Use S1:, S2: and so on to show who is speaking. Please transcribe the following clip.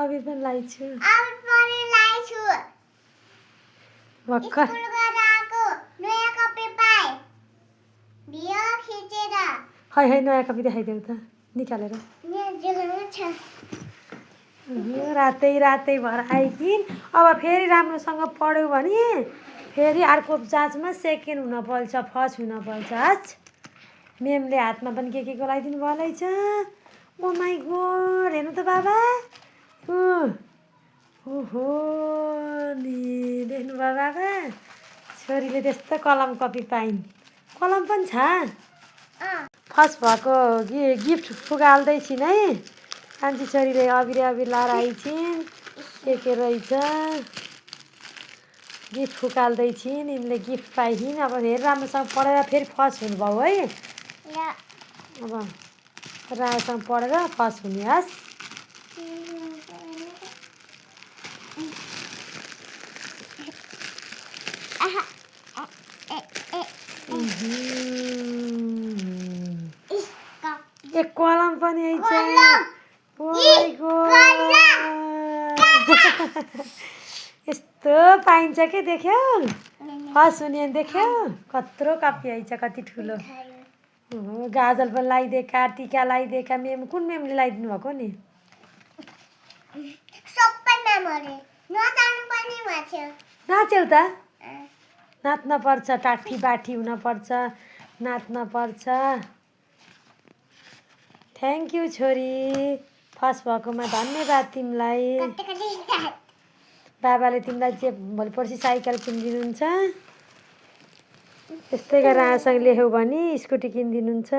S1: अबिर पनि लाइछु भक्क है नयाँ कपी देखाइदेऊ त निकालेर रातै रातै भएर आइकिन अब फेरि राम्रोसँग पढ्यो भने फेरि अर्को जाँचमा सेकेन्ड हुन पर्छ फर्स्ट हुन पर्छ मेमले हातमा पनि के गलाइदिनु भयो रहेछ ओ माई गॉड हेर्नु त बाबा ओहो नि देख्नु भयो बाबा छोरीले त्यस्तो कलम कपी पाइन् कलम पनि छ फर्स्ट भएको गिफ्ट फुगाल्दैछिन् है कान्छी छोरीले अबिर लाएर आइछिन् के रहेछ गिफ्ट फुकाल्दैछिन् यिनले गिफ्ट पाइछिन् अब फेरि राम्रोसँग पढेर फेरि फर्स्ट हुनुभयो है अब राम्रोसँग पढेर फर्स्ट हुने हस् एक कलम पनि आइछ यस्तो पाइन्छ के देख्यौ फर्स्ट हुने देख्यौ कत्रो कपी आइछ कति ठुलो गाजल पनि लगाइदिएका टिका लगाइदिएका मेम कुन मेमले लगाइदिनु भएको नि नाच्यौ त नाच्न पर्छ टाठी बाठी हुन पर्छ नाच्न पर्छ थ्याङ्क यू छोरी फर्स्ट भएकोमा धन्यवाद तिमीलाई बाबाले तिमीलाई जे भोलि पर्सि साइकल किनिदिनुहुन्छ त्यस्तै गरेर आसँग लेख्यौ भने स्कुटी किनिदिनुहुन्छ